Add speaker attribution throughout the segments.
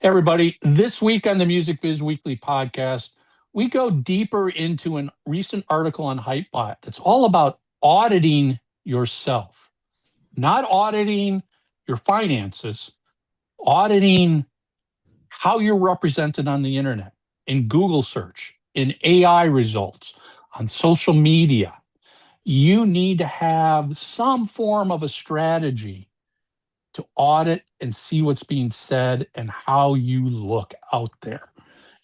Speaker 1: Everybody, this week on the Music Biz Weekly podcast, we go deeper into a recent article on Hypebot that's all about auditing yourself, not auditing your finances, auditing how you're represented on the internet, in Google search, in AI results, on social media. You need to have some form of a strategy to audit and see what's being said and how you look out there.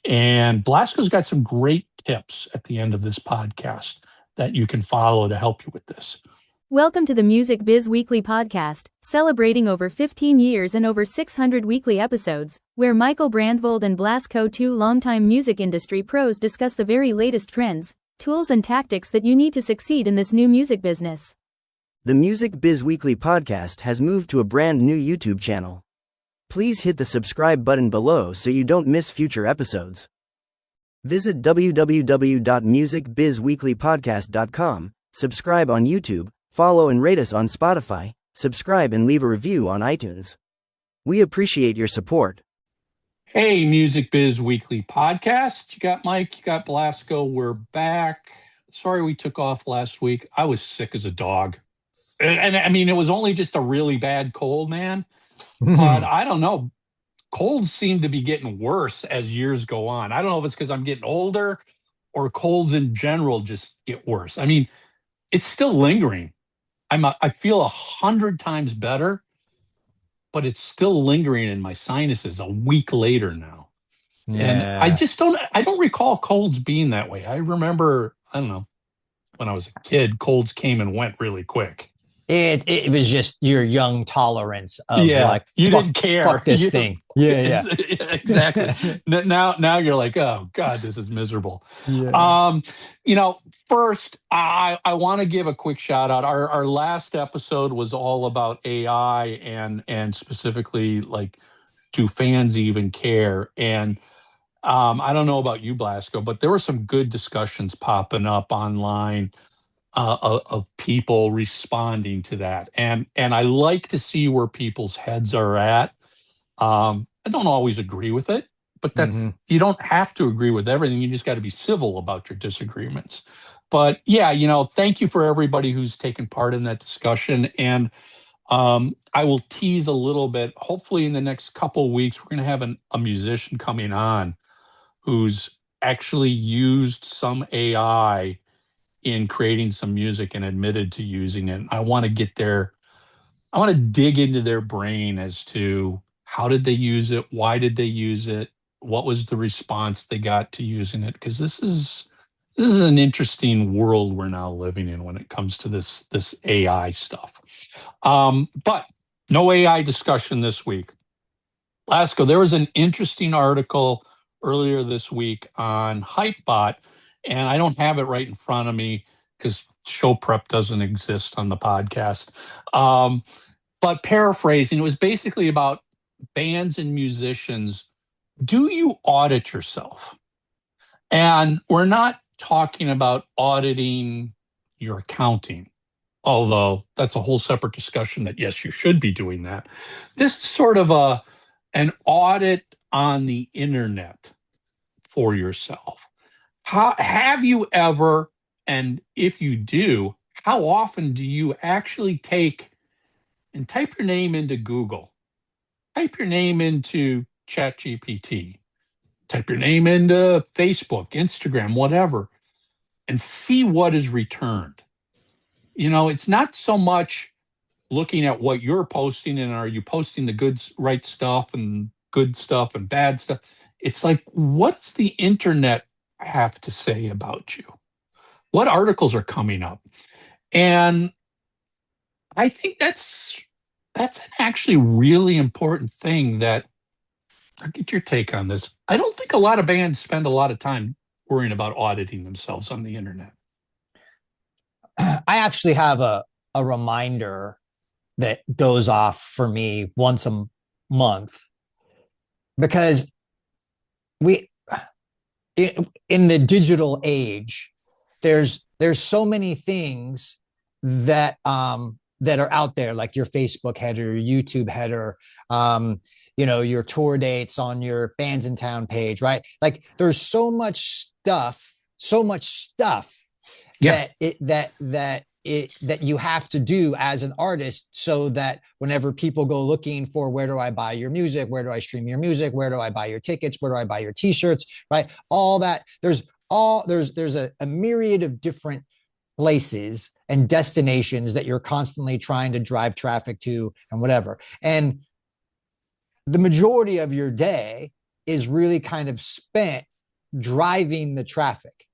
Speaker 1: And Blasco's got some great tips at the end of this podcast that you can follow to help you with this.
Speaker 2: Welcome to the Music Biz Weekly podcast, celebrating over 15 years and over 600 weekly episodes, where Michael Brandvold and Blasco, two longtime music industry pros, discuss the very latest trends, tools and tactics that you need to succeed in this new music business.
Speaker 3: The Music Biz Weekly podcast has moved to a brand new YouTube channel. Please hit the subscribe button below so you don't miss future episodes. Visit www.musicbizweeklypodcast.com, subscribe on YouTube, follow and rate us on Spotify, subscribe and leave a review on iTunes. We appreciate your support.
Speaker 1: Hey, Music Biz Weekly podcast. You got Mike, you got Blasco. We're back. Sorry we took off last week. I was sick as a dog. And I mean, it was only just a really bad cold, man. But I don't know. Colds seem to be getting worse as years go on. I don't know if it's because I'm getting older or colds in general just get worse. I mean, it's still lingering. I feel 100 times better, but it's still lingering in my sinuses a week later now.
Speaker 4: Yeah.
Speaker 1: And I don't recall colds being that way. I remember, I don't know, when I was a kid, colds came and went really quick.
Speaker 4: It was just your young tolerance of
Speaker 1: you didn't care.
Speaker 4: Fuck this thing. Yeah.
Speaker 1: Exactly. Now you're like, oh God, this is miserable.
Speaker 4: Yeah.
Speaker 1: First, I want to give a quick shout out. Our last episode was all about AI and specifically like, do fans even care? And I don't know about you, Blasco, but there were some good discussions popping up online of people responding to that. And I like to see where people's heads are at. I don't always agree with it, but you don't have to agree with everything. You just got to be civil about your disagreements. But yeah, thank you for everybody who's taken part in that discussion. And I will tease a little bit. Hopefully in the next couple of weeks, we're going to have a musician coming on who's actually used some AI in creating some music and admitted to using it. I want to dig into their brain as to how did they use it? Why did they use it? What was the response they got to using it? Because this is an interesting world we're now living in when it comes to this AI stuff. But no AI discussion this week. Lasco, there was an interesting article earlier this week on Hypebot, and I don't have it right in front of me because show prep doesn't exist on the podcast. But paraphrasing, it was basically about bands and musicians. Do you audit yourself? And we're not talking about auditing your accounting, although that's a whole separate discussion that, yes, you should be doing that. This is sort of an audit on the internet for yourself. Have you ever, and if you do, how often do you actually take and type your name into Google, type your name into ChatGPT, type your name into Facebook, Instagram, whatever, and see what is returned? It's not so much looking at what you're posting and are you posting the right stuff and good stuff and bad stuff. It's like, what does the internet have to say about you? What articles are coming up? And I think that's an actually really important thing that I'll get your take on this. I don't think a lot of bands spend a lot of time worrying about auditing themselves on the internet.
Speaker 4: I actually have a reminder that goes off for me once a month because in the digital age, there's so many things that that are out there, like your Facebook header, your YouTube header, your tour dates on your Bands in Town page, right? Like there's so much stuff
Speaker 1: Yeah.
Speaker 4: that you have to do as an artist, so that whenever people go looking for, where do I buy your music, where do I stream your music, where do I buy your tickets, where do I buy your t-shirts, right? All that, there's a myriad of different places and destinations that you're constantly trying to drive traffic to and whatever. And the majority of your day is really kind of spent driving the traffic.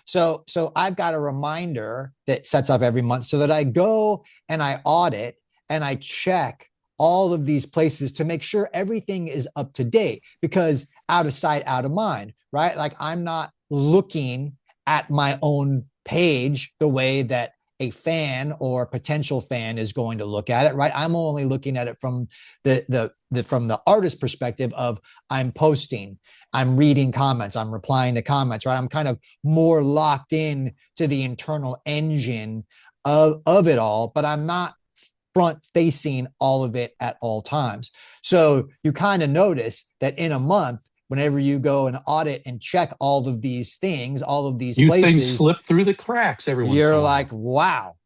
Speaker 4: So I've got a reminder that sets off every month, so that I go and I audit and I check all of these places to make sure everything is up to date, because out of sight, out of mind, right? Like I'm not looking at my own page the way that a fan or potential fan is going to look at it, right? I'm only looking at it from the artist perspective of, I'm posting, I'm reading comments, I'm replying to comments, right? I'm kind of more locked in to the internal engine of it all, but I'm not front facing all of it at all times. So you kind of notice that in a month, whenever you go and audit and check all of these things, all of these places,
Speaker 1: things slip through the cracks every once in a while.
Speaker 4: You're like, wow,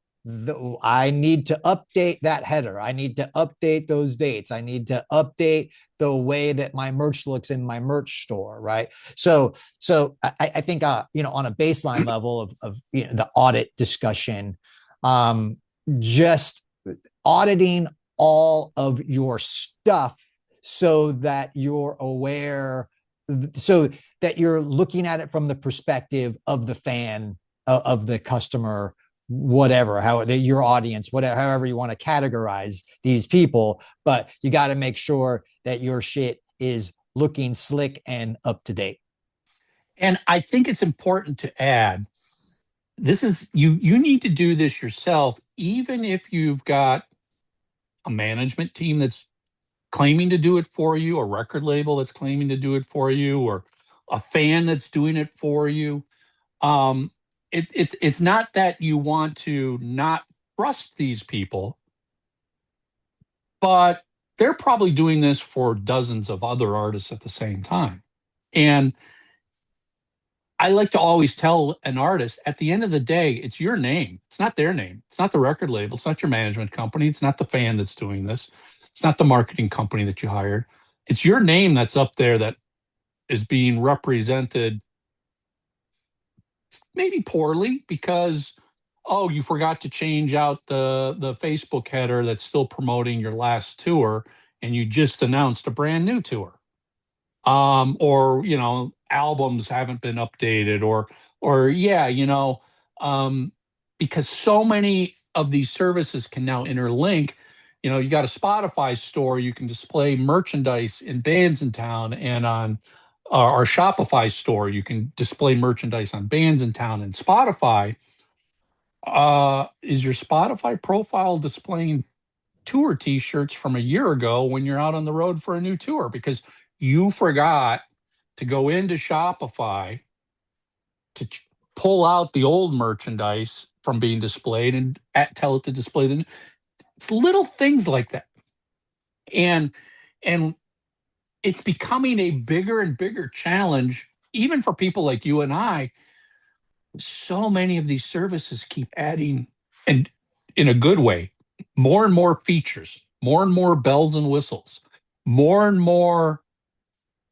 Speaker 4: I need to update that header. I need to update those dates. I need to update the way that my merch looks in my merch store, right? So I think, on a baseline level of the audit discussion, just auditing all of your stuff so that you're aware, so that you're looking at it from the perspective of the fan, of the customer, whatever, your audience, whatever, however you want to categorize these people. But you got to make sure that your shit is looking slick and up to date.
Speaker 1: And I think it's important to add, this is, you need to do this yourself, even if you've got a management team that's claiming to do it for you, a record label that's claiming to do it for you, or a fan that's doing it for you. It's not that you want to not trust these people, but they're probably doing this for dozens of other artists at the same time. And I like to always tell an artist, at the end of the day, it's your name. It's not their name. It's not the record label. It's not your management company. It's not the fan that's doing this. It's not the marketing company that you hired. It's your name that's up there that is being represented, maybe poorly, because, oh, you forgot to change out the Facebook header that's still promoting your last tour, and you just announced a brand new tour. Or, albums haven't been updated, because so many of these services can now interlink. You got a Spotify store, you can display merchandise in Bands in Town, and on our Shopify store, you can display merchandise on Bands in Town and Spotify. Is your Spotify profile displaying tour t-shirts from a year ago when you're out on the road for a new tour? Because you forgot to go into Shopify to pull out the old merchandise from being displayed and tell it to display the new. It's little things like that. And it's becoming a bigger and bigger challenge, even for people like you and I. So many of these services keep adding, and in a good way, more and more features, more and more bells and whistles, more and more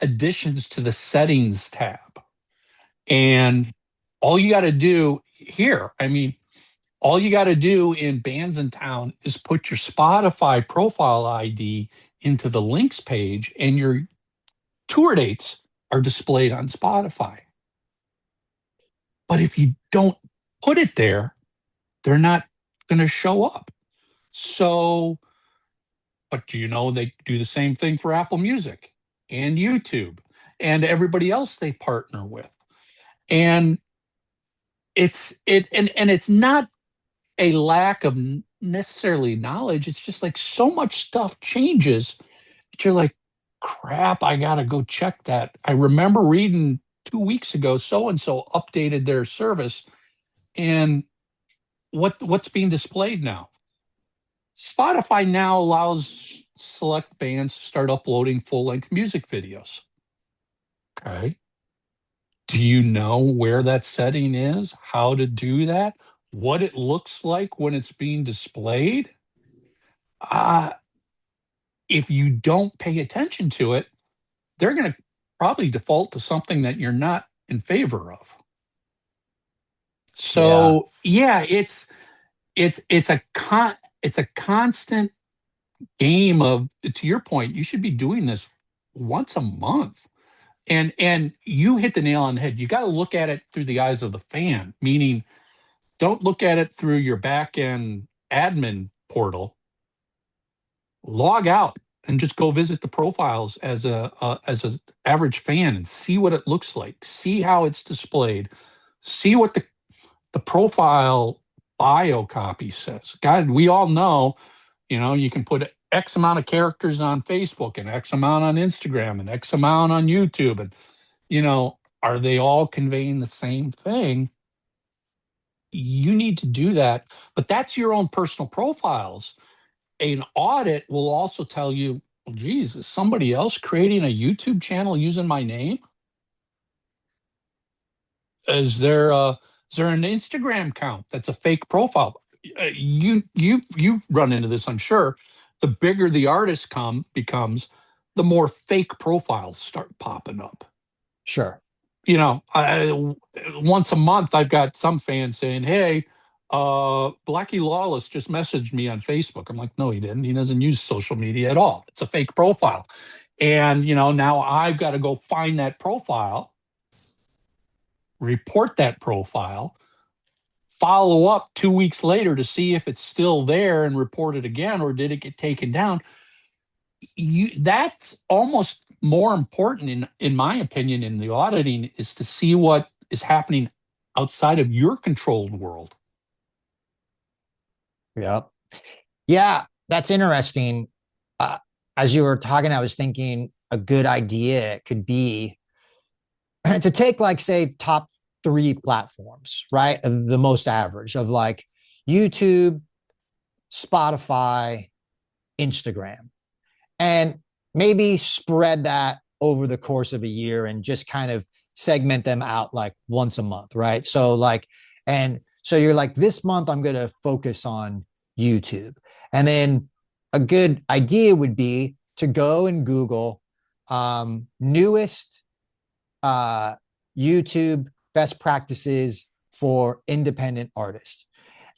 Speaker 1: additions to the settings tab. And all you got to do here, all you got to do in Bands in Town is put your Spotify profile ID into the links page, and your tour dates are displayed on Spotify. But if you don't put it there, they're not going to show up. So, but they do the same thing for Apple Music and YouTube and everybody else they partner with. And it's not a lack of necessarily knowledge. It's just like so much stuff changes that you're like, crap, I got to go check that. I remember reading 2 weeks ago, so-and-so updated their service, and what's being displayed now? Spotify now allows select bands to start uploading full-length music videos. Okay. Do you know where that setting is? How to do that? What it looks like when it's being displayed? If you don't pay attention to it, they're going to probably default to something that you're not in favor of. So yeah, it's a constant game of, to your point, you should be doing this once a month. And you hit the nail on the head. You got to look at it through the eyes of the fan, meaning don't look at it through your back end admin portal. Log out and just go visit the profiles as a average fan and see what it looks like. See how it's displayed. See what the profile bio copy says. God, we all know, you can put X amount of characters on Facebook and X amount on Instagram and X amount on YouTube. And, are they all conveying the same thing? You need to do that. But that's your own personal profiles. An audit will also tell you, well, geez, is somebody else creating a YouTube channel using my name? Is there an Instagram account that's a fake profile? You've run into this, I'm sure. The bigger the artist becomes, the more fake profiles start popping up.
Speaker 4: Sure.
Speaker 1: Once a month, I've got some fans saying, "Hey, Blackie Lawless just messaged me on Facebook." I'm like, "No, he didn't. He doesn't use social media at all. It's a fake profile." And now I've got to go find that profile, report that profile, follow up 2 weeks later to see if it's still there and report it again, or did it get taken down. That's almost more important, in my opinion, in the auditing, is to see what is happening outside of your controlled world.
Speaker 4: Yep. Yeah, that's interesting. As you were talking, I was thinking a good idea could be to take, like, say, top 3 platforms, right? Of the most average of like YouTube, Spotify, Instagram, and maybe spread that over the course of a year and just kind of segment them out like once a month, right? So you're like, this month I'm going to focus on YouTube. And then a good idea would be to go and Google newest YouTube best practices for independent artists.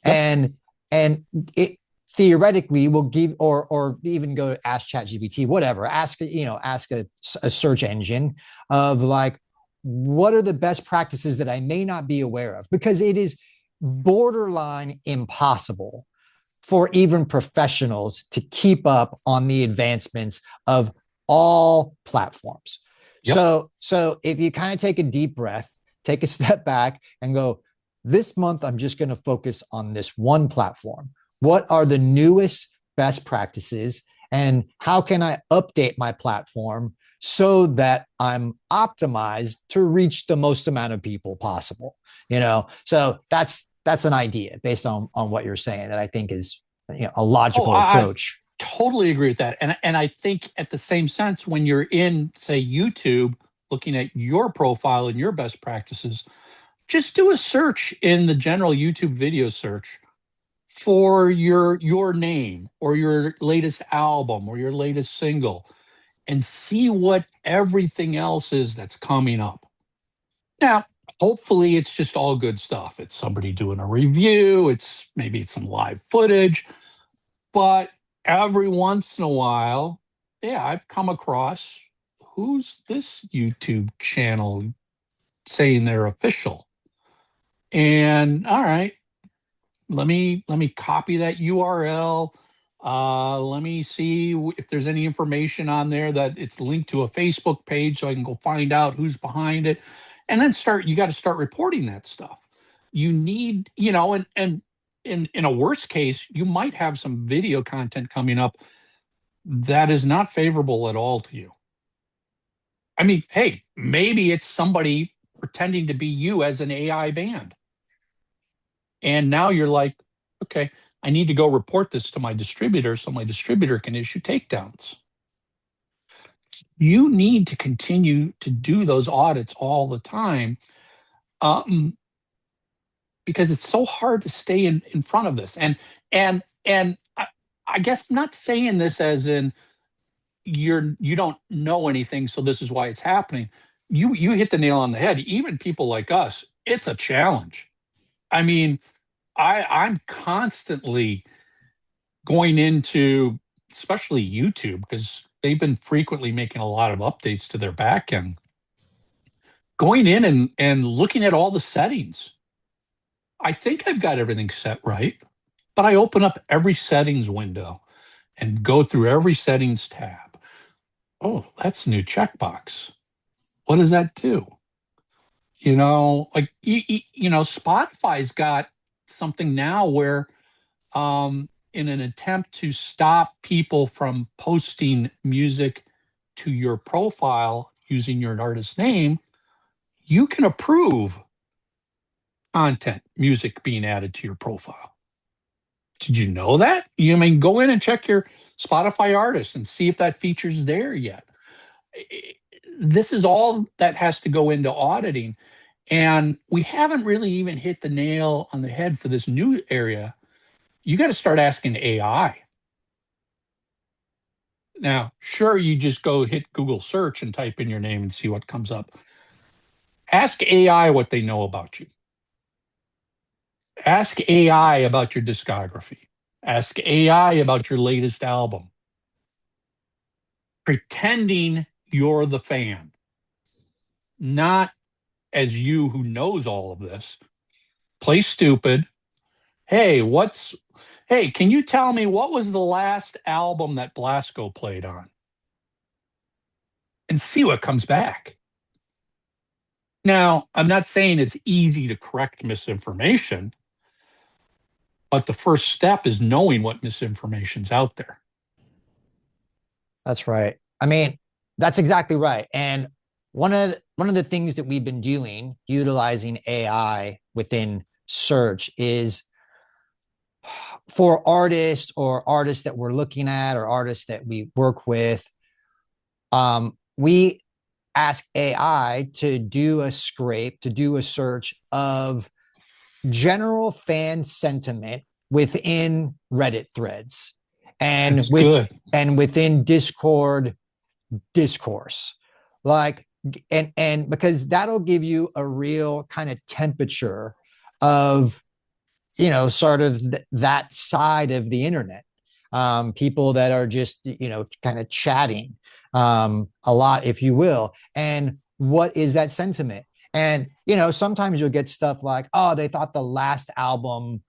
Speaker 4: Yep. And it theoretically will give, or even go to ask ChatGPT, whatever, ask a search engine of like, what are the best practices that I may not be aware of? Because it is borderline impossible for even professionals to keep up on the advancements of all platforms. Yep. So if you kind of take a deep breath, take a step back and go, this month, I'm just going to focus on this one platform. What are the newest best practices, and how can I update my platform so that I'm optimized to reach the most amount of people possible? So that's an idea based on what you're saying that I think is a logical approach.
Speaker 1: I totally agree with that. And I think at the same sense, when you're in, say, YouTube, looking at your profile and your best practices, just do a search in the general YouTube video search for your name or your latest album or your latest single, and see what everything else is that's coming up. Now, hopefully it's just all good stuff. It's somebody doing a review. Maybe it's some live footage, but every once in a while, I've come across, who's this YouTube channel saying they're official? And all right, let me copy that URL. Let me see if there's any information on there that it's linked to a Facebook page, so I can go find out who's behind it. And then you got to start reporting that stuff. You need, and in a worst case, you might have some video content coming up that is not favorable at all to you. I mean, hey, maybe it's somebody pretending to be you as an AI band. And now you're like, okay, I need to go report this to my distributor so my distributor can issue takedowns. You need to continue to do those audits all the time, because it's so hard to stay in front of this. And I guess I'm not saying this as in you don't know anything, so this is why it's happening. You hit the nail on the head. Even people like us, it's a challenge. I mean, I'm constantly going into, especially YouTube, because they've been frequently making a lot of updates to their back end, going in and looking at all the settings. I think I've got everything set right, but I open up every settings window and go through every settings tab. Oh, that's a new checkbox. What does that do? Like, Spotify's got something now where, in an attempt to stop people from posting music to your profile using your artist name, you can approve content, music being added to your profile. Did you know that? Go in and check your Spotify artists and see if that feature's there yet. This is all that has to go into auditing. And we haven't really even hit the nail on the head for this new area. You got to start asking AI. Now, sure, you just go hit Google search and type in your name and see what comes up. Ask AI what they know about you. Ask AI about your discography. Ask AI about your latest album. Pretending you're the fan, not as you who knows all of this. Play stupid. Hey, can you tell me what was the last album that Blasco played on? And see what comes back. Now, I'm not saying it's easy to correct misinformation, but the first step is knowing what misinformation's out there.
Speaker 4: That's right. I mean, that's exactly right. And one of the things that we've been doing, utilizing AI within search, is for artists that we're looking at or artists that we work with, we ask AI to do a scrape, to do a search of general fan sentiment within Reddit threads and within Discord discourse. And because that'll give you a real kind of temperature of, sort of that side of the internet. People that are just, kind of chatting a lot, if you will. And what is that sentiment? And, sometimes you'll get stuff like, oh, they thought the last album,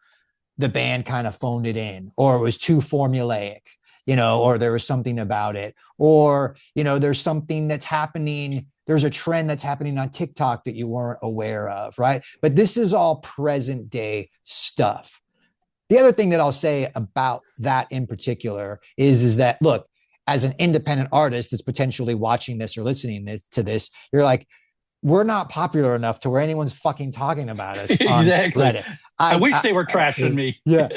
Speaker 4: the band kind of phoned it in, or it was too formulaic, or there was something about it, or, there's something that's happening. There's a trend that's happening on TikTok that you weren't aware of, right? But this is all present day stuff. The other thing that I'll say about that in particular is that, look, as an independent artist that's potentially watching this or listening to this, you're like, we're not popular enough to where anyone's fucking talking about us on Reddit.
Speaker 1: I wish they were trashing me.
Speaker 4: Yeah,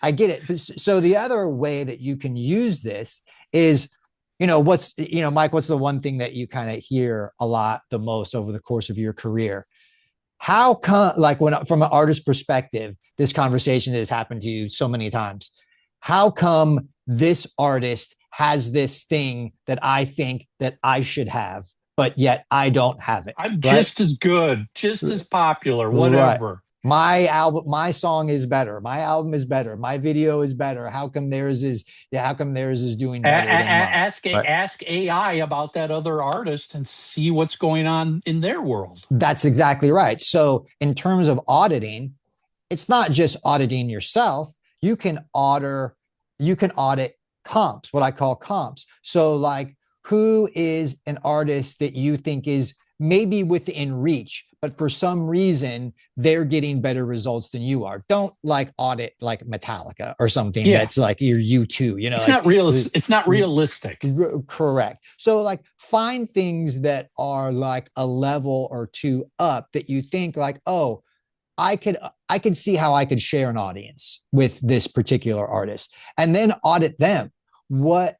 Speaker 4: I get it. So the other way that you can use this is, Mike, what's the one thing that you kind of hear a lot the most over the course of your career? How come, from an artist perspective, this conversation has happened to you so many times. How come this artist has this thing that I think that I should have, but yet I don't have it?
Speaker 1: I'm just as good, just as popular, whatever. Right.
Speaker 4: My song is better. My album is better. My video is better. How come theirs is doing better than mine?
Speaker 1: Ask AI about that other artist and see what's going on in their world.
Speaker 4: That's exactly right. So in terms of auditing, it's not just auditing yourself. You can audit comps, what I call comps. So who is an artist that you think is maybe within reach, but for some reason they're getting better results than you are? Don't audit Metallica or something that's your U2,
Speaker 1: It's not real. It's not realistic.
Speaker 4: Correct. So find things that are a level or two up that you think oh, I could see how I could share an audience with this particular artist and then audit them. What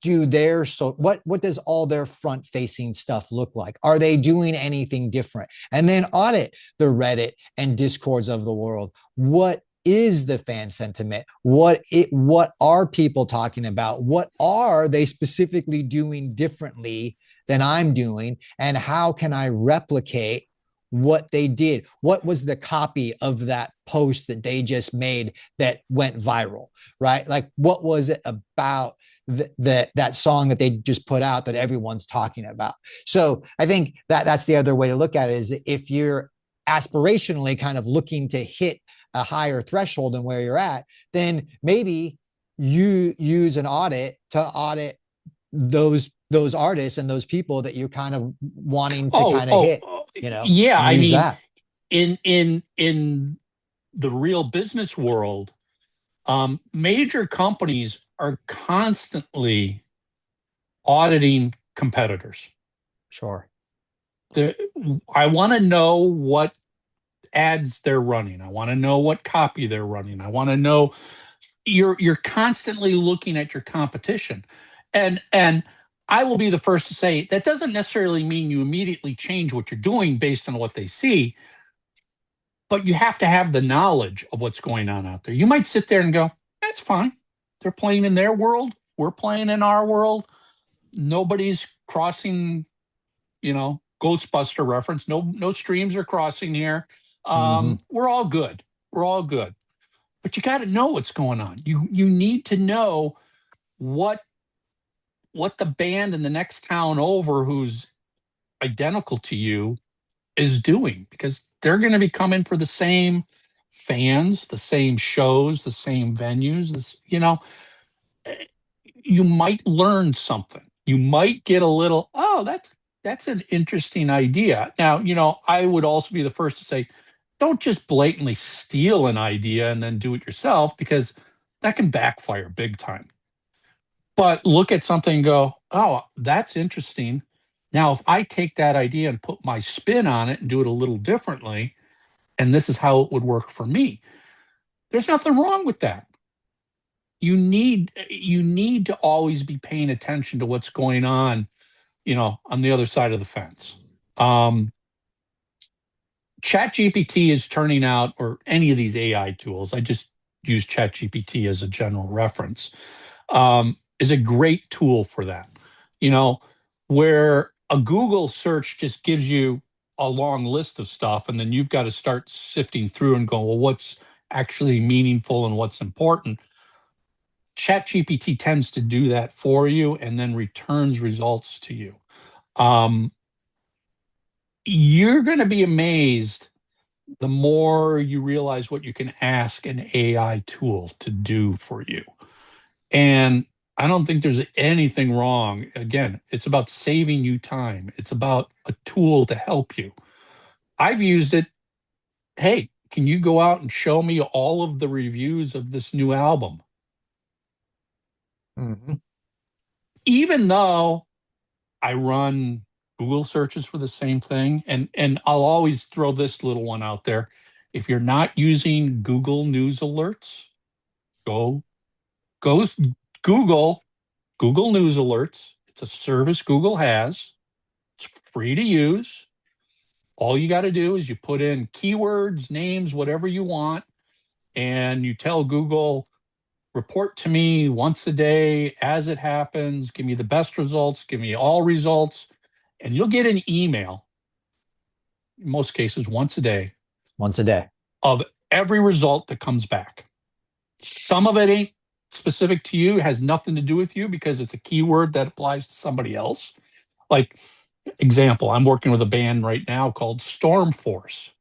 Speaker 4: do their so what does all their front facing stuff look like? Are they doing anything different? And then audit the Reddit and Discords of the world. What is the fan sentiment? What are people talking about? What are they specifically doing differently than I'm doing? And how can I replicate what they did? What was the copy of that post that they just made that went viral, right? Like, what was it about that song that they just put out that everyone's talking about? So I think that's the other way to look at it, is if you're aspirationally kind of looking to hit a higher threshold than where you're at, then maybe you use an audit to audit those artists and those people that you're kind of wanting to kind of hit,
Speaker 1: yeah. I
Speaker 4: use
Speaker 1: mean,
Speaker 4: that.
Speaker 1: in the real business world, major companies are constantly auditing competitors.
Speaker 4: Sure.
Speaker 1: I want to know what ads they're running. I want to know what copy they're running. I want to know. You're constantly looking at your competition, and I will be the first to say that doesn't necessarily mean you immediately change what you're doing based on what they see, but you have to have the knowledge of what's going on out there. You might sit there and go, that's fine. They're playing in their world. We're playing in our world. Nobody's crossing, Ghostbuster reference. No streams are crossing here. We're all good. We're all good. But you got to know what's going on. You need to know what the band in the next town over who's identical to you is doing, because they're going to be coming for the same fans, the same shows, the same venues. You might learn something. You might get a little, oh, that's an interesting idea. Now, I would also be the first to say, don't just blatantly steal an idea and then do it yourself, because that can backfire big time. But look at something and go, oh, that's interesting. Now, if I take that idea and put my spin on it and do it a little differently, and this is how it would work for me, there's nothing wrong with that. You need to always be paying attention to what's going on, on the other side of the fence. ChatGPT is turning out, or any of these AI tools, I just use ChatGPT as a general reference, is a great tool for that. Where a Google search just gives you a long list of stuff, and then you've got to start sifting through and go, well, what's actually meaningful and what's important? ChatGPT tends to do that for you and then returns results to you. You're going to be amazed the more you realize what you can ask an AI tool to do for you. And I don't think there's anything wrong. Again, it's about saving you time. It's about a tool to help you. I've used it. Hey, can you go out and show me all of the reviews of this new album? Even though I run Google searches for the same thing, and I'll always throw this little one out there. If you're not using Google News Alerts, go Google News Alerts. It's a service Google has. It's free to use. All you got to do is you put in keywords, names, whatever you want, and you tell Google, report to me once a day as it happens, give me the best results, give me all results, and you'll get an email, in most cases once a day, of every result that comes back. Some of it ain't specific to you, has nothing to do with you because it's a keyword that applies to somebody else. Like, example, I'm working with a band right now called Storm Force.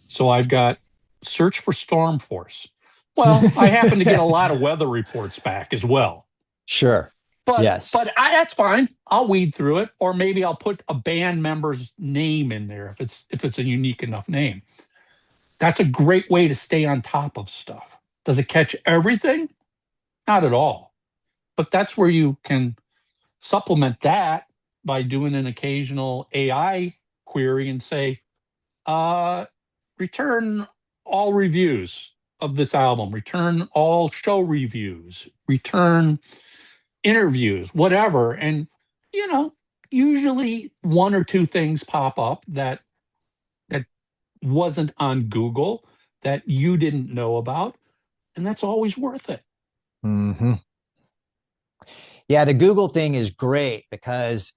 Speaker 1: So I've got search for Storm Force. Well, I happen to get a lot of weather reports back as well.
Speaker 4: Sure.
Speaker 1: But
Speaker 4: yes.
Speaker 1: That's fine. I'll weed through it, or maybe I'll put a band member's name in there if it's a unique enough name. That's a great way to stay on top of stuff. Does it catch everything? Not at all. But that's where you can supplement that by doing an occasional AI query and say, return all reviews of this album, return all show reviews, return interviews, whatever. And, usually one or two things pop up that wasn't on Google that you didn't know about. And that's always worth it.
Speaker 4: Mm-hmm. Yeah, the Google thing is great because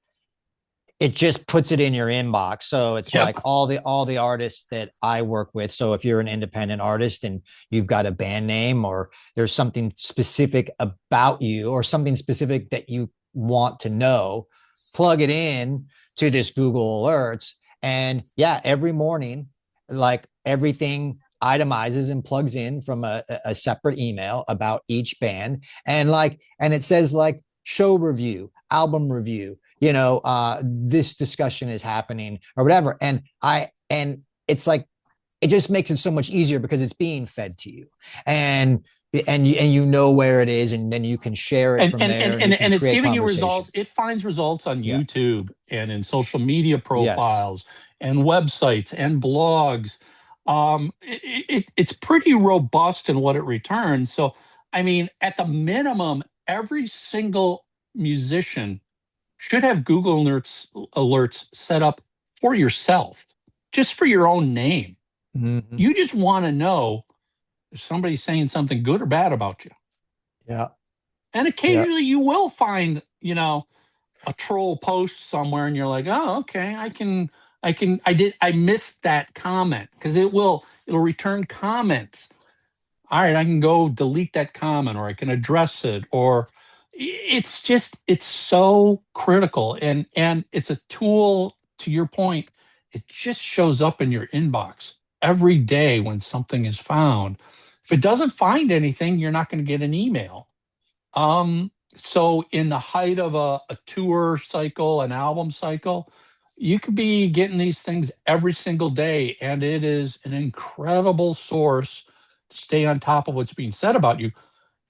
Speaker 4: it just puts it in your inbox. So it's
Speaker 1: Yep.
Speaker 4: like all the artists that I work with. So if you're an independent artist and you've got a band name or there's something specific about you or something specific that you want to know, plug it in to this Google Alerts. And yeah, every morning, like everything itemizes and plugs in from a separate email about each band. And it says like show review, album review, this discussion is happening or whatever. And it's like, it just makes it so much easier because it's being fed to you and you know where it is, and then you can share it from there
Speaker 1: and it's giving you results. It finds results on YouTube and in social media profiles and websites and blogs. It's pretty robust in what it returns. So, I mean, at the minimum, every single musician should have Google alerts set up for yourself, just for your own name.
Speaker 4: Mm-hmm.
Speaker 1: You just want to know if somebody's saying something good or bad about you.
Speaker 4: Yeah.
Speaker 1: And occasionally you will find, a troll post somewhere and you're like, oh, okay, I missed that comment, because it'll return comments. All right, I can go delete that comment, or I can address it, or it's so critical. And it's a tool, to your point, it just shows up in your inbox every day when something is found. If it doesn't find anything, you're not going to get an email. So in the height of a tour cycle, an album cycle, you could be getting these things every single day, and it is an incredible source to stay on top of what's being said about you.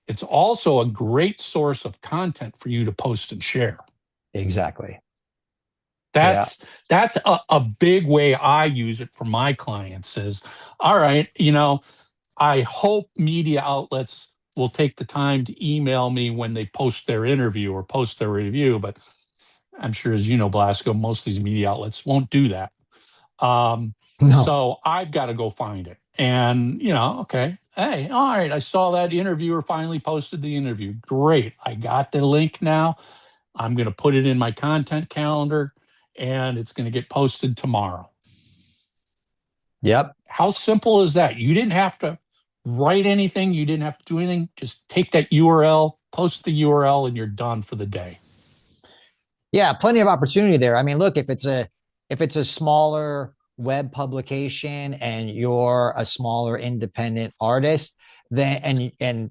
Speaker 1: It's also a great source of content for you to post and share.
Speaker 4: Exactly.
Speaker 1: That's a big way I use it for my clients is, all right, I hope media outlets will take the time to email me when they post their interview or post their review. But I'm sure, as you know, Blasco, most of these media outlets won't do that.
Speaker 4: No.
Speaker 1: So I've got to go find it. And, okay, hey, all right, I saw that interviewer finally posted the interview. Great. I got the link now. I'm going to put it in my content calendar, and it's going to get posted tomorrow.
Speaker 4: Yep.
Speaker 1: How simple is that? You didn't have to write anything. You didn't have to do anything. Just take that URL, post the URL, and you're done for the day.
Speaker 4: Yeah, plenty of opportunity there. I mean, look, if it's a smaller web publication and you're a smaller independent artist, then and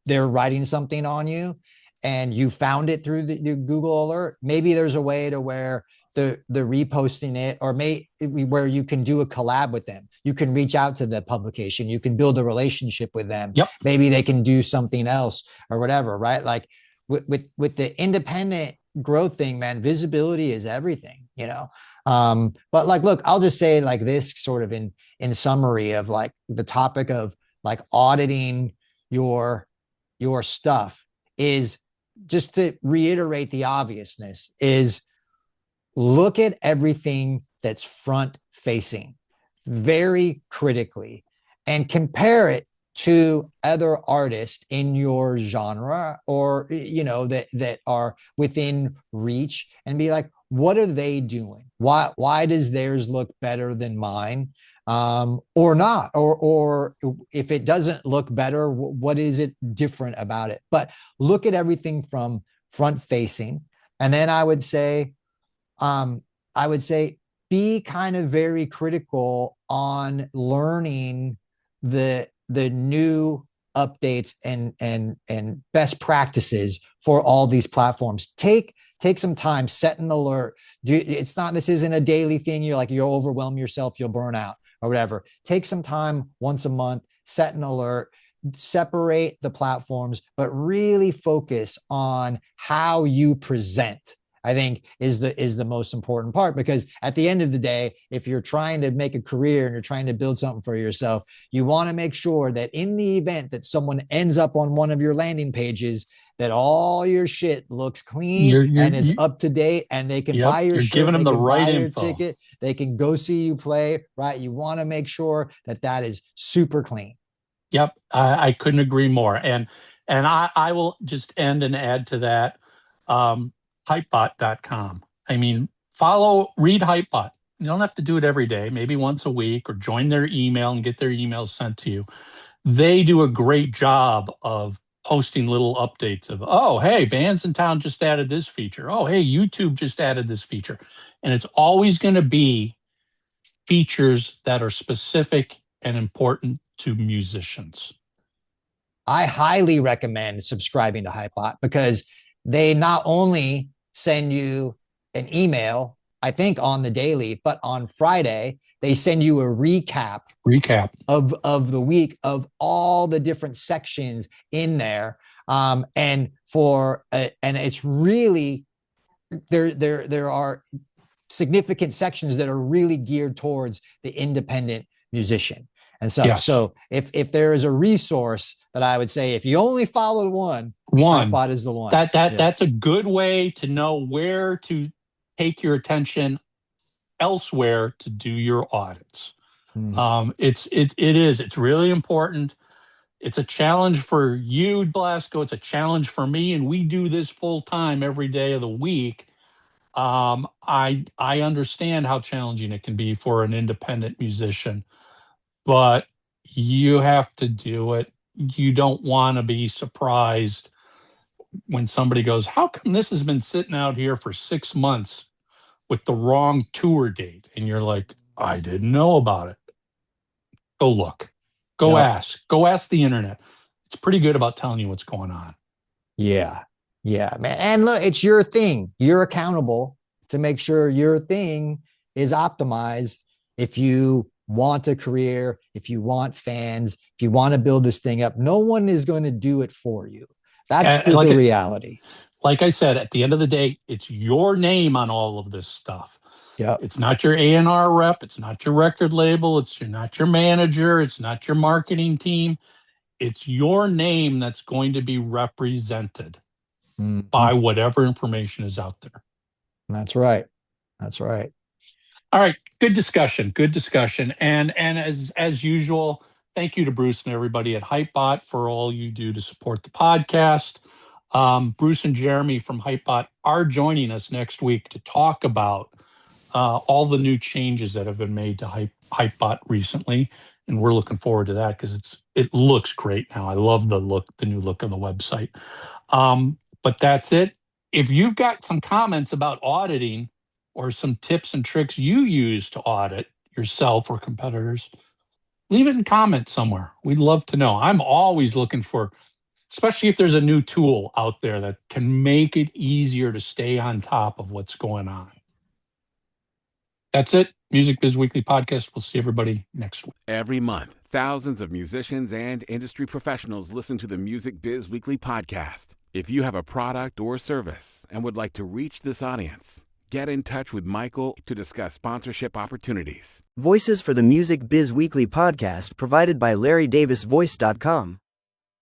Speaker 4: they're writing something on you and you found it through the Google alert, maybe there's a way to where the reposting it, or where you can do a collab with them. You can reach out to the publication. You can build a relationship with them.
Speaker 1: Yep.
Speaker 4: Maybe they can do something else or whatever, right? Like with the independent growth thing, man, visibility is everything, but like, look, I'll just say like this sort of in summary of like the topic of like auditing your stuff is, just to reiterate the obviousness, is look at everything that's front facing very critically and compare it to other artists in your genre, or that are within reach, and be like, what are they doing? Why does theirs look better than mine, or not? Or if it doesn't look better, what is it different about it? But look at everything from front facing, and then I would say be kind of very critical on learning the new updates and best practices for all these platforms. Take some time, set an alert. This isn't a daily thing. You'll overwhelm yourself, you'll burn out or whatever. Take some time once a month, set an alert, separate the platforms, but really focus on how you present I think is the most important part, because at the end of the day, if you're trying to make a career and you're trying to build something for yourself, you want to make sure that in the event that someone ends up on one of your landing pages, that all your shit looks clean and is up to date, and they can buy your
Speaker 1: you're
Speaker 4: shirt,
Speaker 1: giving them
Speaker 4: they
Speaker 1: the
Speaker 4: can
Speaker 1: right
Speaker 4: buy your
Speaker 1: info.
Speaker 4: ticket, they can go see you play, right? You want to make sure that that is super clean.
Speaker 1: Yep, I couldn't agree more. And I will just end and add to that, hypebot.com. I mean, read Hypebot. You don't have to do it every day, maybe once a week, or join their email and get their emails sent to you. They do a great job of posting little updates of, oh, hey, bands in town just added this feature. Oh, hey, YouTube just added this feature. And it's always going to be features that are specific and important to musicians.
Speaker 4: I highly recommend subscribing to Hypebot, because they not only send you an email, I think on the daily, but on Friday, they send you a recap of the week, of all the different sections in there. And it's really, there are significant sections that are really geared towards the independent musician. And so,
Speaker 1: Yes.
Speaker 4: so if there is a resource that I would say, if you only followed one, Hypebot is the one.
Speaker 1: That's a good way to know where to take your attention elsewhere to do your audits. It's really important. It's a challenge for you, Blasco. It's a challenge for me, and we do this full time every day of the week. I understand how challenging it can be for an independent musician, but you have to do it. You don't want to be surprised when somebody goes, how come this has been sitting out here for 6 months with the wrong tour date? And you're like, I didn't know about it. Go look. Go ask. Go ask the internet. It's pretty good about telling you what's going on.
Speaker 4: Yeah, man. And look, it's your thing. You're accountable to make sure your thing is optimized. If you want a career, if you want fans, if you want to build this thing up, no one is going to do it for you. That's the reality.
Speaker 1: Like I said, at the end of the day, it's your name on all of this stuff.
Speaker 4: Yeah,
Speaker 1: it's not your A&R rep. It's not your record label. It's not your manager. It's not your marketing team. It's your name that's going to be represented by whatever information is out there.
Speaker 4: That's right. That's right.
Speaker 1: All right. Good discussion. Good discussion. And as usual, thank you to Bruce and everybody at Hypebot for all you do to support the podcast. Bruce and Jeremy from Hypebot are joining us next week to talk about all the new changes that have been made to Hypebot recently. And we're looking forward to that, because it looks great now. I love the new look of the website. But that's it. If you've got some comments about auditing, or some tips and tricks you use to audit yourself or competitors, leave it in comments somewhere. We'd love to know. I'm always looking for, especially if there's a new tool out there that can make it easier to stay on top of what's going on. That's it. Music Biz Weekly Podcast. We'll see everybody next week.
Speaker 5: Every month, thousands of musicians and industry professionals listen to the Music Biz Weekly Podcast. If you have a product or service and would like to reach this audience, get in touch with Michael to discuss sponsorship opportunities.
Speaker 3: Voices for the Music Biz Weekly Podcast provided by LarryDavisVoice.com.